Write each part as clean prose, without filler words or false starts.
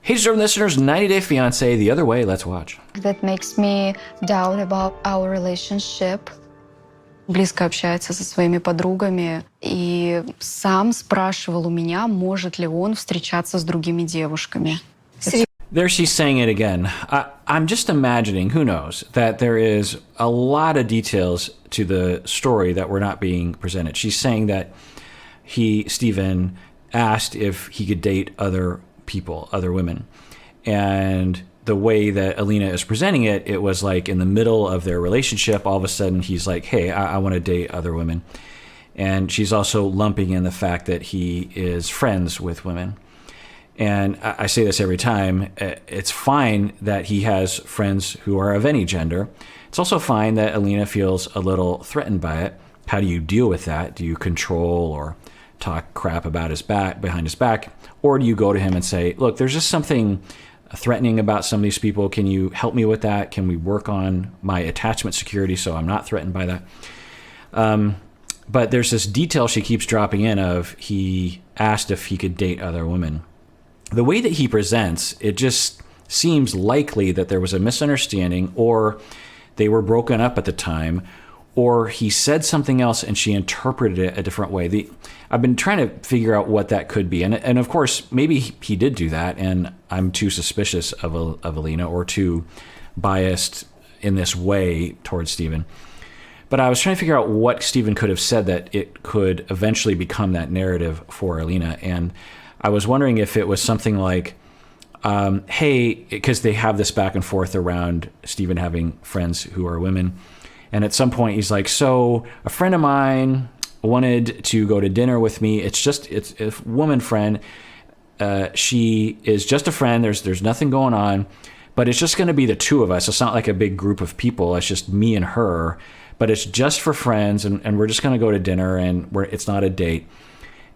Hey, deserving listeners, 90 Day Fiancé, the other way, let's watch. That makes me doubt about our relationship. Близко общается со своими подругами и сам спрашивал у меня, может ли он встречаться с другими девушками. There she's saying it again. I'm just imagining, who knows, that there is a lot of details to the story that were not being presented. She's saying that Stephen, asked if he could date other people, other women. And the way that Alina is presenting it, it was like in the middle of their relationship, all of a sudden he's like, hey, I want to date other women. And she's also lumping in the fact that he is friends with women. And I say this every time, it's fine that he has friends who are of any gender. It's also fine that Alina feels a little threatened by it. How do you deal with that? Do you control or talk crap about his back, behind his back? Or do you go to him and say, look, there's just something threatening about some of these people. Can you help me with that? Can we work on my attachment security so I'm not threatened by that? But there's this detail she keeps dropping in of he asked if he could date other women. The way that he presents, it just seems likely that there was a misunderstanding, or they were broken up at the time, or he said something else and she interpreted it a different way. I've been trying to figure out what that could be. And of course, maybe he did do that, and I'm too suspicious of Alina or too biased in this way towards Stephen. But I was trying to figure out what Stephen could have said that it could eventually become that narrative for Alina. And I was wondering if it was something like, hey, because they have this back and forth around Stephen having friends who are women. And at some point he's like, so a friend of mine wanted to go to dinner with me. It's a woman friend. She is just a friend. There's nothing going on, but it's just going to be the two of us. It's not like a big group of people. It's just me and her, but it's just for friends. And we're just going to go to dinner, and it's not a date.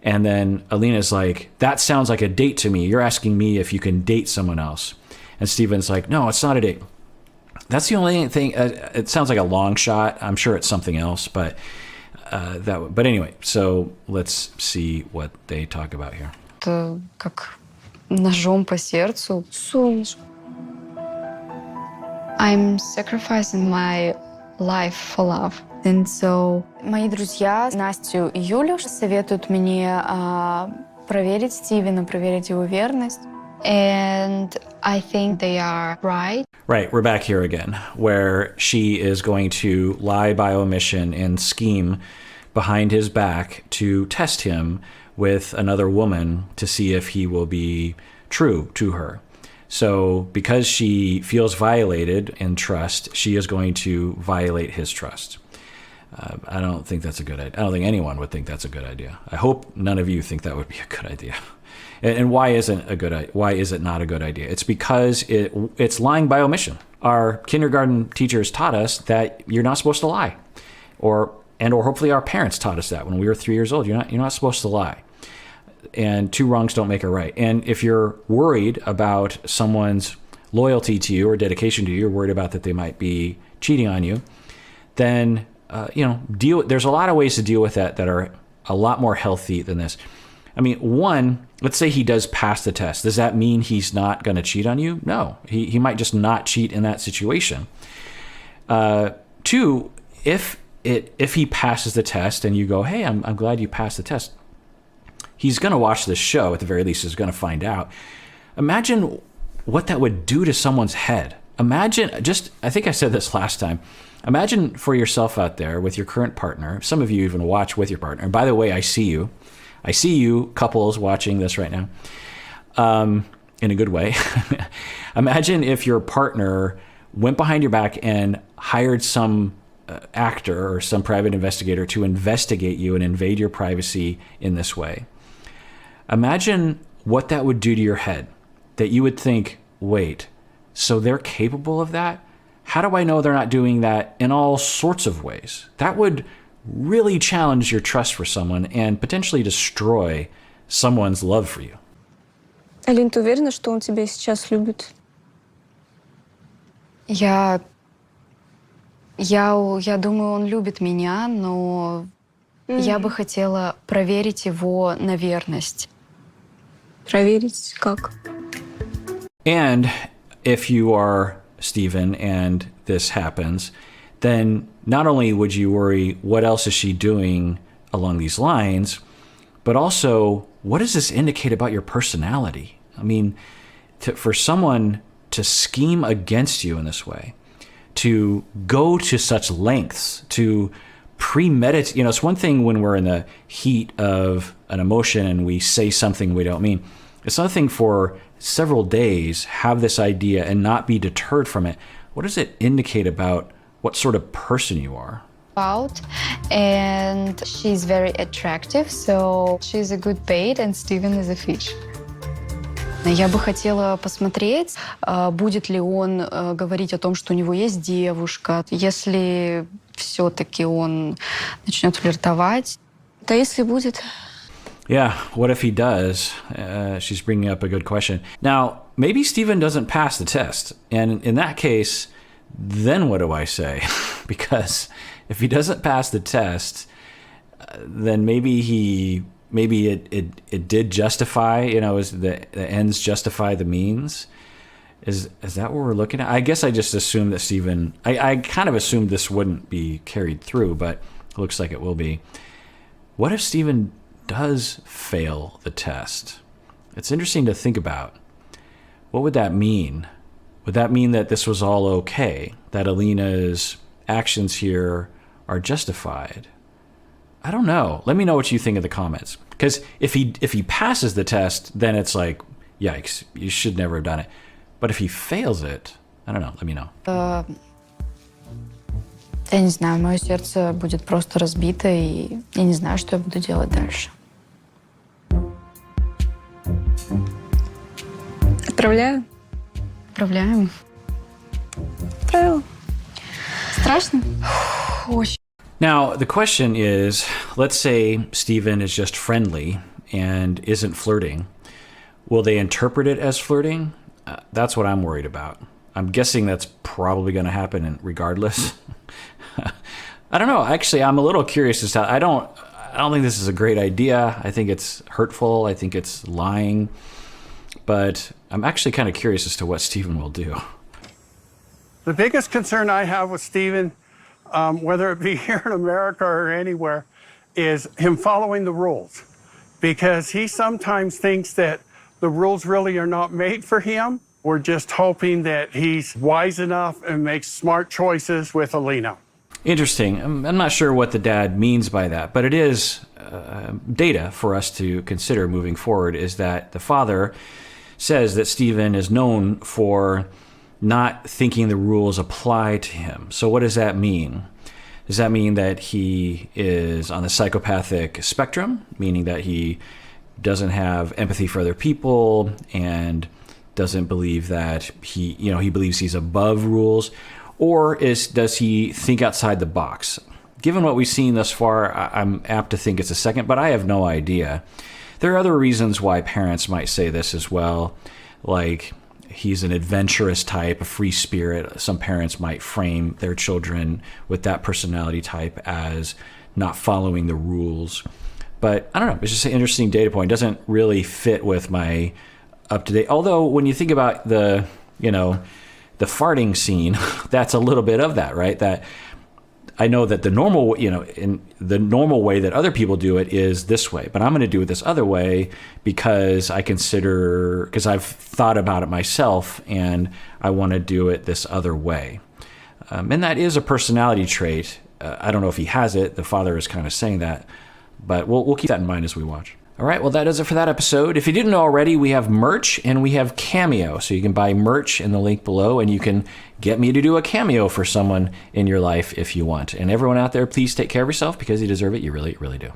And then Alina's like, that sounds like a date to me. You're asking me if you can date someone else. And Stephen's like, no, it's not a date. That's the only thing. It sounds like a long shot. I'm sure it's something else, but but anyway, so let's see what they talk about here. Это как ножом по сердцу. Солнышко. I'm sacrificing my life for love. And so мои друзья Настю и Юлю советуют мне проверить Стивена, проверить его верность. And I think they are right. Right, we're back here again, where she is going to lie by omission and scheme behind his back to test him with another woman to see if he will be true to her. So because she feels violated in trust, she is going to violate his trust. I don't think that's a good idea. I don't think anyone would think that's a good idea. I hope none of you think that would be a good idea. And why is it not a good idea? It's because it's lying by omission. Our kindergarten teachers taught us that you're not supposed to lie, or hopefully our parents taught us that when we were 3 years old. You're not supposed to lie, and two wrongs don't make a right. And if you're worried about someone's loyalty to you or dedication to you, you're worried about that they might be cheating on you, then there's a lot of ways to deal with that are a lot more healthy than this. I mean, one, let's say he does pass the test. Does that mean he's not going to cheat on you? No, he might just not cheat in that situation. Two, if he passes the test and you go, hey, I'm glad you passed the test, he's going to watch this show. At the very least, he's going to find out. Imagine what that would do to someone's head. Imagine, I think I said this last time. Imagine for yourself out there with your current partner. Some of you even watch with your partner. And by the way, I see you. I see you, couples watching this right now, in a good way. Imagine if your partner went behind your back and hired some actor or some private investigator to investigate you and invade your privacy in this way. Imagine what that would do to your head, that you would think, wait, so they're capable of that? How do I know they're not doing that in all sorts of ways? That would really challenge your trust for someone and potentially destroy someone's love for you. Алин, ты уверена, что он тебя сейчас любит? Я думаю, он любит меня, но я бы хотела проверить его на верность. Проверить как? And if you are Stephen and this happens, then not only would you worry, what else is she doing along these lines, but also, what does this indicate about your personality? I mean, for someone to scheme against you in this way, to go to such lengths, to premeditate, it's one thing when we're in the heat of an emotion and we say something we don't mean. It's another thing for several days, have this idea and not be deterred from it. What does it indicate about what sort of person you are? Out, and she's very attractive, so she's a good bait, and Steven is a fish. Я бы хотела посмотреть, будет ли он говорить о том, что у него есть девушка. Если все-таки он начнет флиртовать. Да если будет. Yeah, what if he does? She's bringing up a good question. Now, maybe Stephen doesn't pass the test. And in that case, then what do I say? Because if he doesn't pass the test, then maybe it did justify, is the ends justify the means? Is that what we're looking at? I guess I just assumed that Stephen, I kind of assumed this wouldn't be carried through, but it looks like it will be. What if Stephen does fail the test? It's interesting to think about. What would that mean? Would that mean that this was all okay? That Alina's actions here are justified? I don't know. Let me know what you think in the comments. Because if he passes the test, then it's like, yikes, you should never have done it. But if he fails it, I don't know. Let me know. Я не знаю, мое сердце будет просто разбито, и я не знаю, что я буду делать дальше. Отправляю? Отправляем. Отправила. Страшно? Очень. Now, the question is, let's say Stephen is just friendly and isn't flirting. Will they interpret it as flirting? That's what I'm worried about. I'm guessing that's probably going to happen regardless. I don't know. Actually, I'm a little curious as to I don't think this is a great idea. I think it's hurtful. I think it's lying. But I'm actually kind of curious as to what Stephen will do. The biggest concern I have with Stephen, whether it be here in America or anywhere, is him following the rules. Because he sometimes thinks that the rules really are not made for him. We're just hoping that he's wise enough and makes smart choices with Alina. Interesting. I'm not sure what the dad means by that, but it is data for us to consider moving forward, is that the father says that Stephen is known for not thinking the rules apply to him. So what does that mean? Does that mean that he is on the psychopathic spectrum, meaning that he doesn't have empathy for other people and doesn't believe that he believes he's above rules? Or does he think outside the box? Given what we've seen thus far, I'm apt to think it's a second, but I have no idea. There are other reasons why parents might say this as well, like he's an adventurous type, a free spirit. Some parents might frame their children with that personality type as not following the rules. But I don't know, it's just an interesting data point. It doesn't really fit with my up-to-date. Although when you think about the farting scene, that's a little bit of that, right? That I know that the normal, in the normal way that other people do it is this way, but I'm going to do it this other way because because I've thought about it myself and I want to do it this other way. And that is a personality trait. I don't know if he has it. The father is kind of saying that, but we'll keep that in mind as we watch. All right, well, that does it for that episode. If you didn't know already, we have merch and we have Cameo. So you can buy merch in the link below and you can get me to do a cameo for someone in your life if you want. And everyone out there, please take care of yourself because you deserve it. You really, really do.